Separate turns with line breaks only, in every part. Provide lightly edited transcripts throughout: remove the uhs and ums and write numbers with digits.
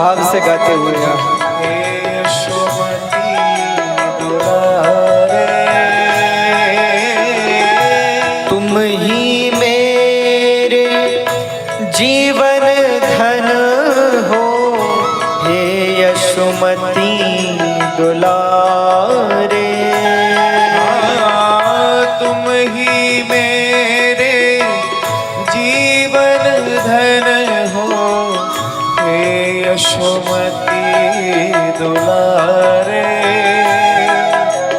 भाव से गाते हुए तुम ही मेरे जीवन धन हो, हे यशोमती दुलारे।
तुम ही मेरे जीवन धन हो, हे यशोमती दुलारे।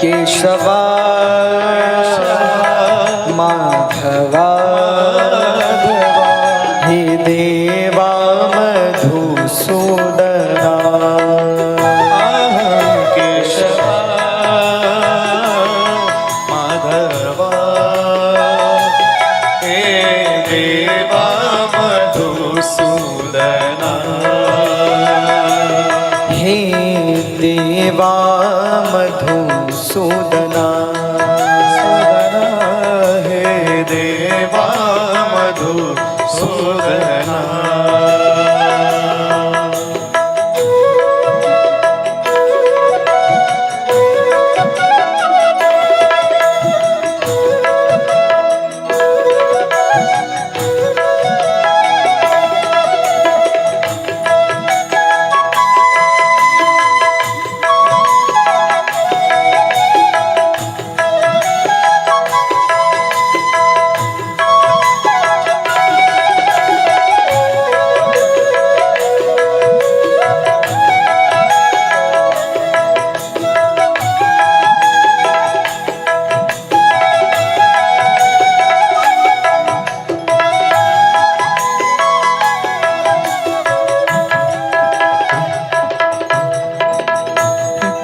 केशवा माधवा हे देवा मधुसूदना।
केशवा माधवा हे देवा मधुसूदना।
हे देवा मधुसूदना।
हे देवा मधुसूदना।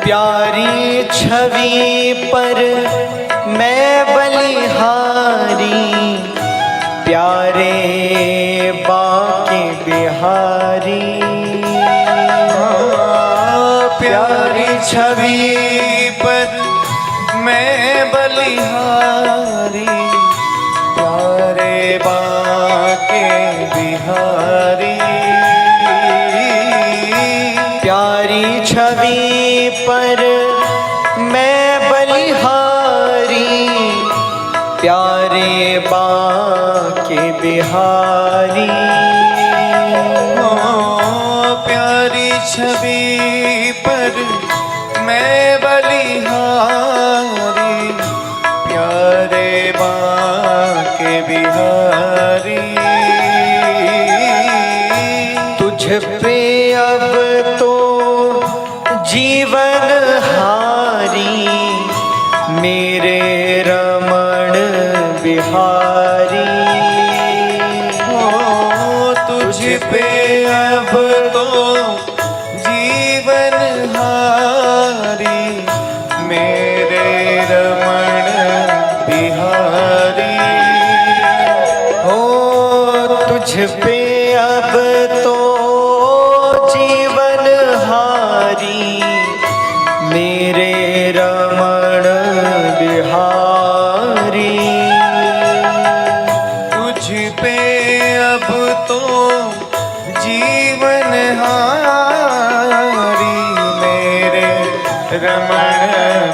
प्यारी छवि पर मैं बलिहारी, प्यारे बांके बिहारी।
प्यारी छवि पर मैं बलिहारी, प्यारे बांके बिहारी।
प्यारी छवि पर मैं बलिहारी, प्यारे बांके बिहारी।
प्यारी छवि पर मैं बलिहारी, प्यारे बांके बिहारी।
तुझ पे अब तो जीवन हारी, मेरे रमण बिहारी।
तुझ पे अब तो जीवन हारी, मेरे रमण बिहारी।
हो तुझ पे अब तो जीवन हारी, मेरे रमण बिहारी।
तुझ पे अब तो जीवन हारी, मेरे रमण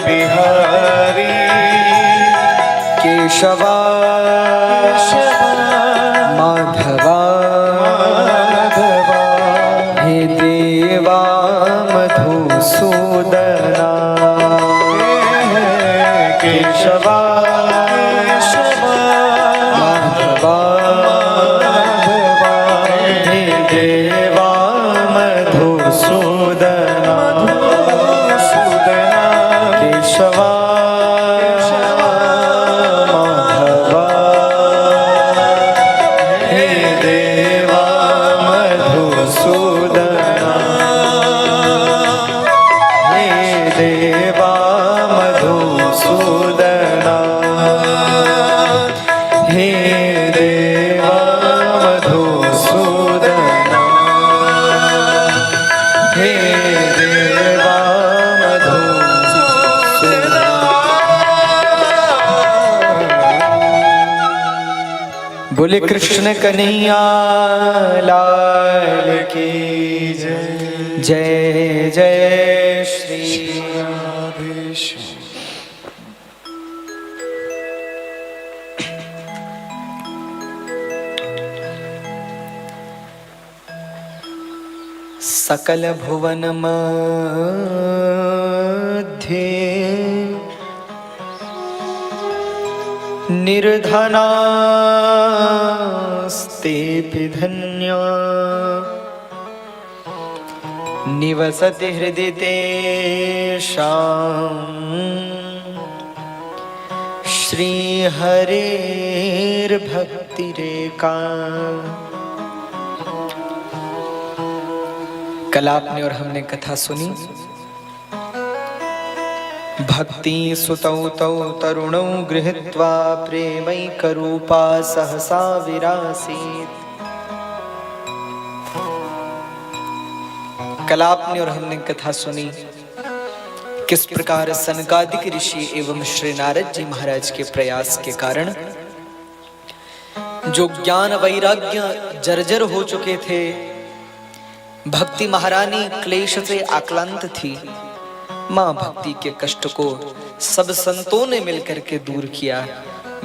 बिहारी।
केशवा माधवा हे देवा मधुसूदना। केशवा माधवा हे देवा मधुसूदना। केशवा माधवा हे देवा मधुसूदना। हे देवा मधुसूदना। हे देवा मधुसूदना। हे देवा मधुसूदना। बोले कृष्ण कन्हैया लाल की जय। जय जय श्री
राधेश्याम।
सकल भुवन मध्य निर्धनास्तेऽपि धन्या निवसति हृदि तेषाम् श्रीहरेर्भक्तिरेका। कल आपने और हमने कथा सुनी। भक्ति सुतौ तौ तरुणौ गृहीत्वा प्रेमैकरूपा सहसा विरासीत्। कल आपने और हमने कथा सुनी किस प्रकार सनकादिक ऋषि एवं श्री नारद जी महाराज के प्रयास के कारण जो ज्ञान वैराग्य जर्जर हो चुके थे, भक्ति महारानी क्लेश से आक्रांत थी, मां भक्ति के कष्ट को सब संतों ने मिलकर के दूर किया,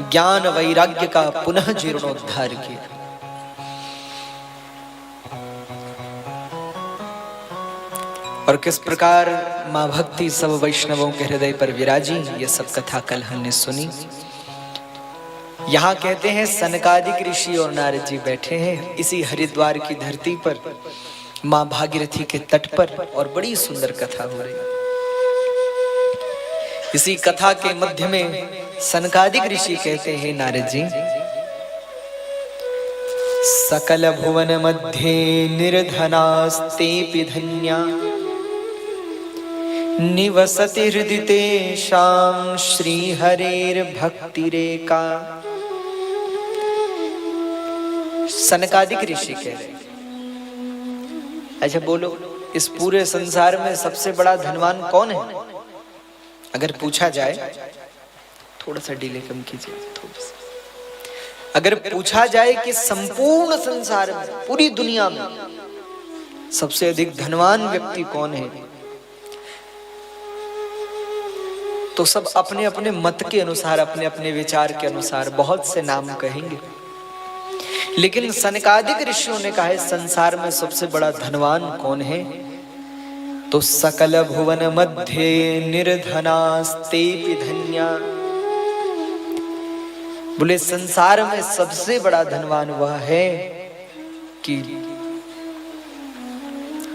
ज्ञान वैराग्य का पुनः जीर्णोद्धार किया। और किस प्रकार मां भक्ति सब वैष्णवों के हृदय पर विराजी, ये सब कथा कल हमने सुनी। यहाँ कहते हैं सनकादिक ऋषि और नारद जी बैठे हैं इसी हरिद्वार की धरती पर, मां भागीरथी के तट पर, और बड़ी सुंदर कथा हो रही। इसी कथा के मध्य में सनकादिक ऋषि कहते हैं, नारद जी, सकल भुवन मध्ये निर्धनास्तेऽपि धन्या निवसति हृदि तेषां श्रीहरेर्भक्तिरेका। सनकादिक ऋषि कह रहे, अच्छा बोलो, इस पूरे संसार में सबसे बड़ा धनवान कौन है? अगर पूछा जाए, थोड़ा सा डिले कम कीजिए, थोड़ा सा। अगर पूछा जाए कि संपूर्ण संसार में, पूरी दुनिया में सबसे अधिक धनवान व्यक्ति कौन है, तो सब अपने अपने मत के अनुसार, अपने अपने विचार के अनुसार बहुत से नाम कहेंगे। लेकिन सनकादिक ऋषियों ने कहा है संसार में सबसे बड़ा धनवान कौन है, तो सकल भुवन मध्ये निर्धनास्तेऽपि धन्या। बोले संसार में सबसे बड़ा धनवान वह है कि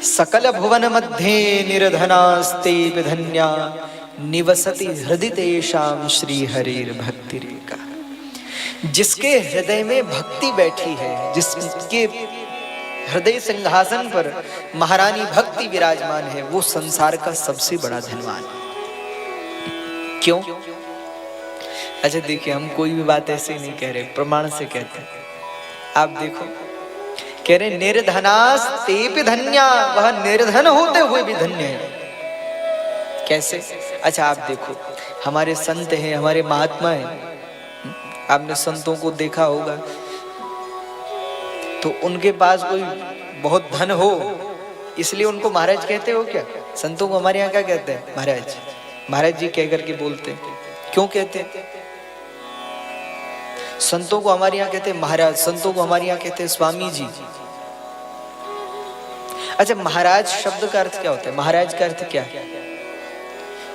सकल भुवन मध्ये निर्धनास्तेऽपि धन्या निवसति हृदि तेषां श्रीहरेर्भक्तिरेका। जिसके हृदय में भक्ति बैठी है, जिसके हृदय सिंहासन पर महारानी भक्ति विराजमान है, वो संसार का सबसे बड़ा धनवान। क्यों? अच्छा देखिए, हम कोई भी बात ऐसे नहीं कह रहे, प्रमाण से कहते हैं। आप देखो, कह रहे निर्धनास्तेऽपि धन्या, वह निर्धन होते हुए भी धन्य है। कैसे? अच्छा आप देखो, हमारे संत हैं, हमारे महात्मा हैं, आपने संतों को देखा होगा, तो उनके पास कोई बहुत धन हो इसलिए उनको महाराज कहते हो क्या? संतों को हमारे यहाँ क्या कहते हैं? महाराज। महाराज जी कह करके बोलते हैं। क्यों कहते हैं? संतों को हमारे यहाँ कहते हैं महाराज, संतों को हमारे यहाँ कहते हैं स्वामी जी। अच्छा, महाराज शब्द का अर्थ क्या होता है? महाराज का अर्थ क्या है?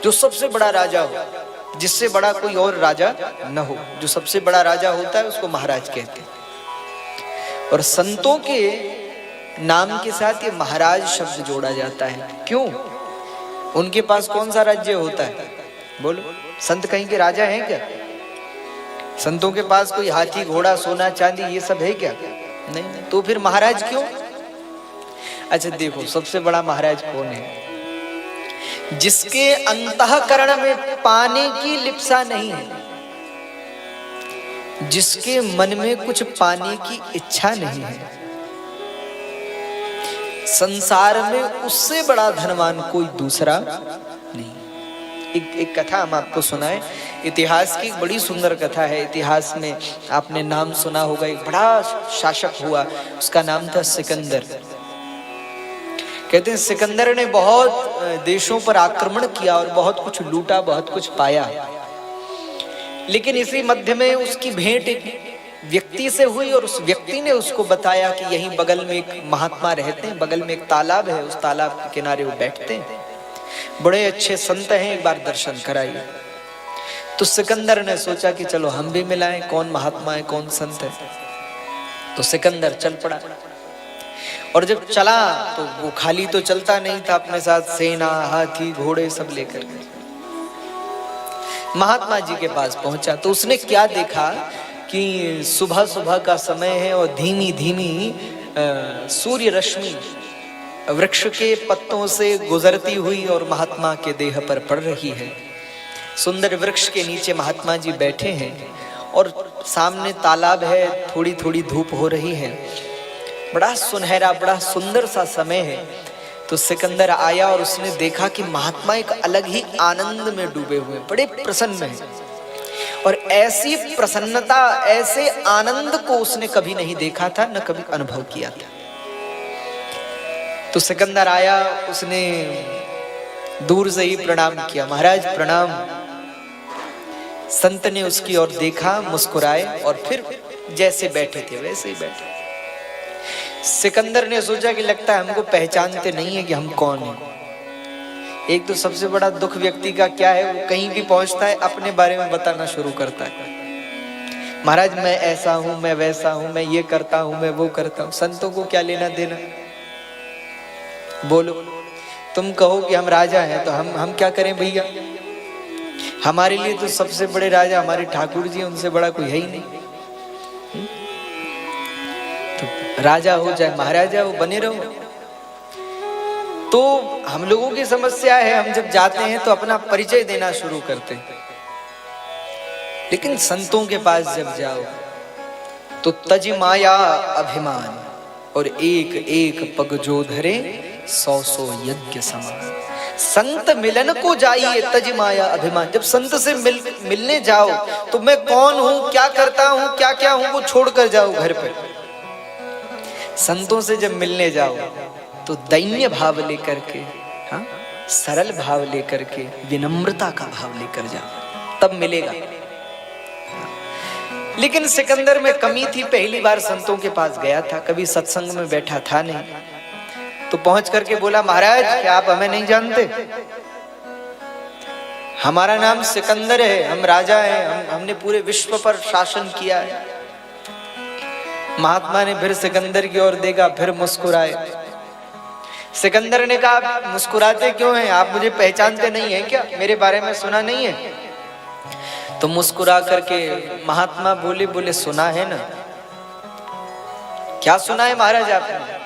जो सबसे बड़ा राजा हो, जिससे बड़ा कोई और राजा न हो, जो सबसे बड़ा राजा होता है उसको महाराज कहते हैं। और संतों के नाम के साथ ये महाराज शब्द जोड़ा जाता है। क्यों? उनके पास कौन सा राज्य होता है? बोलो, संत कहीं के राजा हैं क्या? संतों के पास कोई हाथी घोड़ा सोना चांदी ये सब है क्या? नहीं। तो फिर महाराज क्यों? अच्छा देखो, सबसे बड़ा महाराज कौन है? जिसके अंतःकरण में पाने की लिप्सा नहीं है, जिसके मन में कुछ पाने की इच्छा नहीं है। संसार में उससे बड़ा धनवान कोई दूसरा नहीं। एक कथा हम आपको सुनाए, इतिहास की बड़ी सुंदर कथा है। इतिहास में आपने नाम सुना होगा, एक बड़ा शासक हुआ, उसका नाम था सिकंदर। कहते हैं सिकंदर ने बहुत देशों पर आक्रमण किया और बहुत कुछ लूटा, बहुत कुछ पाया, लेकिन इसी मध्य में उसकी भेंट एक व्यक्ति से हुई और उस व्यक्ति ने उसको बताया कि यहीं बगल में एक महात्मा रहते हैं, बगल में एक तालाब है, उस तालाब के किनारे वो बैठते हैं, बड़े अच्छे संत हैं, एक बार दर्शन कराइए। तो सिकंदर ने सोचा कि चलो हम भी मिलाएं, कौन महात्मा है कौन संत है। तो सिकंदर चल पड़ा और जब चला तो वो खाली तो चलता नहीं था, अपने साथ सेना, हाथी, घोड़े सब लेकर महात्मा जी के पास पहुंचा। तो उसने क्या देखा कि सुबह सुबह का समय है और धीमी धीमी सूर्य रश्मि वृक्ष के पत्तों से गुजरती हुई और महात्मा के देह पर पड़ रही है। सुंदर वृक्ष के नीचे महात्मा जी बैठे हैं और सामने तालाब है, थोड़ी थोड़ी धूप हो रही है, बड़ा सुनहरा, बड़ा सुंदर सा समय है। तो सिकंदर आया और उसने देखा कि महात्मा एक अलग ही आनंद में डूबे हुए, बड़े प्रसन्न हैं और ऐसी प्रसन्नता, ऐसे आनंद को उसने कभी नहीं देखा था, न कभी अनुभव किया था। तो सिकंदर आया, उसने दूर से ही प्रणाम किया, महाराज प्रणाम। संत ने उसकी ओर देखा, मुस्कुराए और फिर जैसे बैठे थे वैसे ही बैठे। सिकंदर ने सोचा कि लगता है हमको पहचानते नहीं है कि हम कौन हैं। एक तो सबसे बड़ा दुख व्यक्ति का क्या है, वो कहीं भी पहुंचता है अपने बारे में बताना शुरू करता है, महाराज मैं ऐसा हूं, मैं वैसा हूं, मैं ये करता हूं, मैं वो करता हूं। संतों को क्या लेना देना। बोलो, तुम कहो कि हम राजा हैं तो हम क्या करें भैया, हमारे लिए तो सबसे बड़े राजा हमारे ठाकुर जी, उनसे बड़ा कोई है ही नहीं। तो राजा हो चाहे महाराजा हो, बने रहो। तो हम लोगों की समस्या है, हम जब जाते हैं तो अपना परिचय देना शुरू करते हैं, लेकिन संतों के पास जब जाओ तो तज माया अभिमान और एक एक पग जो धरे 100 यज्ञ समान। संत मिलन को जाइए तज माया अभिमान। जब संत से मिलने जाओ तो मैं कौन हूं, क्या करता हूं, क्या क्या हूं, वो छोड़कर जाओ घर पर। संतों से जब मिलने जाओ तो दैन्य भाव लेकर के, हाँ, सरल भाव लेकर के, विनम्रता का भाव लेकर जाओ, तब मिलेगा। लेकिन सिकंदर में कमी थी, पहली बार संतों के पास गया था, कभी सत्संग में बैठा था नहीं। तो पहुंच करके बोला, महाराज क्या आप हमें नहीं जानते, हमारा नाम सिकंदर है, हम राजा हैं, हमने पूरे विश्व पर शासन किया है। महात्मा ने फिर सिकंदर की ओर देखा, फिर मुस्कुराए। सिकंदर ने कहा, मुस्कुराते क्यों हैं, आप मुझे पहचानते नहीं हैं क्या, मेरे बारे में सुना नहीं है। तो मुस्कुरा करके महात्मा बोले सुना है ना। क्या सुना है महाराज आपने।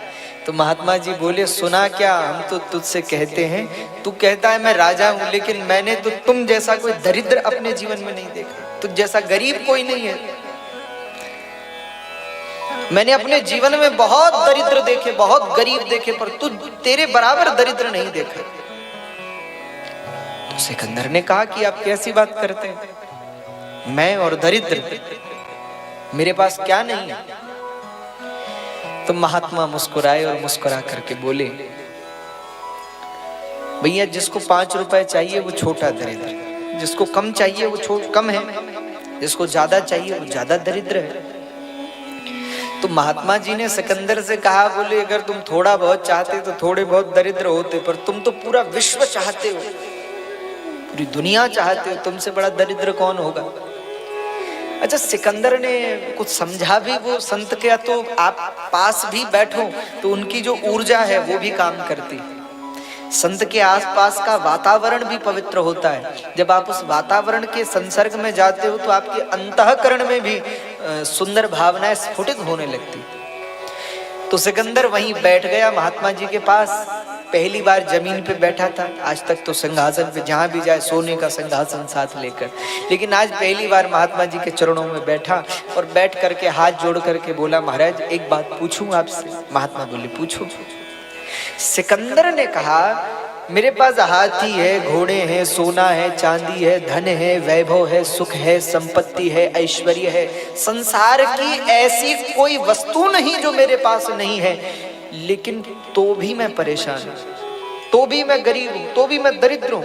तो महात्मा जी बोले, सुना क्या, हम तो तुझसे कहते हैं, तू कहता है मैं राजा हूं, लेकिन मैंने तो तुम जैसा कोई दरिद्र अपने जीवन में नहीं देखा, तुझ जैसा गरीब कोई नहीं है। मैंने अपने जीवन में बहुत दरिद्र देखे, बहुत गरीब देखे, पर तू तेरे बराबर दरिद्र नहीं देखा। तो सिकंदर ने कहा कि आप कैसी बात करते हैं, मैं और दरिद्र, मेरे पास क्या नहीं है। तो महात्मा मुस्कुराए और मुस्कुरा करके बोले, भैया जिसको 5 रुपए चाहिए वो छोटा दरिद्र, जिसको कम चाहिए वो कम है, जिसको ज्यादा चाहिए वो ज्यादा दरिद्र है। तो महात्मा जी ने सिकंदर से कहा, बोले अगर तुम थोड़ा बहुत चाहते तो थोड़े बहुत दरिद्र होते, पर तुम तो पूरा विश्व चाहते हो, पूरी दुनिया चाहते हो, तुमसे बड़ा दरिद्र कौन होगा। अच्छा, सिकंदर ने कुछ समझा भी वो संत के, तो आप पास भी बैठो तो उनकी जो ऊर्जा है वो भी काम करती। संत के आसपास का वातावरण भी पवित्र होता है। जब आप उस वातावरण के संसर्ग में जाते हो तो आपके अंतःकरण में भी सुंदर भावनाएं स्फुटित होने लगती। तो सिकंदर वहीं बैठ गया महात्मा जी के पास। पहली बार जमीन पे बैठा था, आज तक तो सिंहासन पे जहां भी जाए सोने का सिंहासन साथ लेकर, लेकिन आज पहली बार महात्मा जी के चरणों में बैठा और बैठ करके हाथ जोड़ करके बोला, महाराज एक बात पूछूं आपसे। महात्मा बोले, पूछो। सिकंदर ने कहा, मेरे पास हाथी है, घोड़े हैं, सोना है, चांदी है, धन है, वैभव है, सुख है, संपत्ति है, ऐश्वर्य है, संसार की ऐसी कोई वस्तु नहीं जो मेरे पास नहीं है। लेकिन तो भी मैं परेशान हूं, तो भी मैं गरीब हूं, तो भी मैं दरिद्र हूं।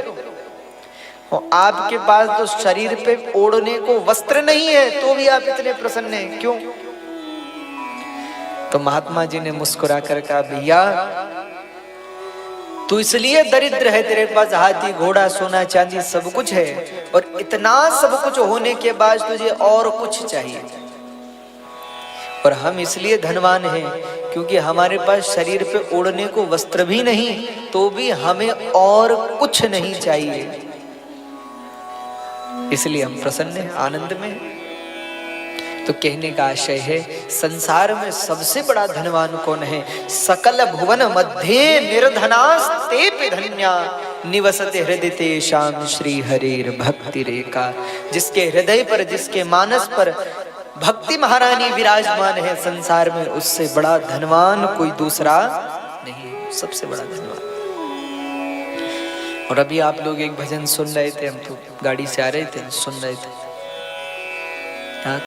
और आपके पास तो शरीर पे ओढ़ने को वस्त्र नहीं है, तो भी आप इतने प्रसन्न हैं, क्यों? तो महात्मा जी ने मुस्कुरा कर कहा, भैया तू इसलिए दरिद्र है, तेरे पास हाथी घोड़ा सोना चांदी सब कुछ है, और इतना सब कुछ होने के बाद तुझे और कुछ चाहिए। और हम इसलिए धनवान हैं क्योंकि हमारे पास शरीर पे ओढ़ने को वस्त्र भी नहीं, तो भी हमें और कुछ नहीं चाहिए, इसलिए हम प्रसन्न हैं, आनंद में। तो कहने का आशय है, संसार में सबसे बड़ा धनवान कौन है? सकल भुवन मध्य निर्धनास्ते धन्या निवसते हृदय तेषां श्री हरिर भक्ति रेखा। जिसके हृदय पर, जिसके मानस पर भक्ति महारानी विराजमान है संसार में, उससे बड़ा धनवान कोई दूसरा नहीं, सबसे बड़ा धनवान। और अभी आप लोग एक भजन सुन रहे थे, हम तो गाड़ी से आ रहे थे, सुन रहे थे,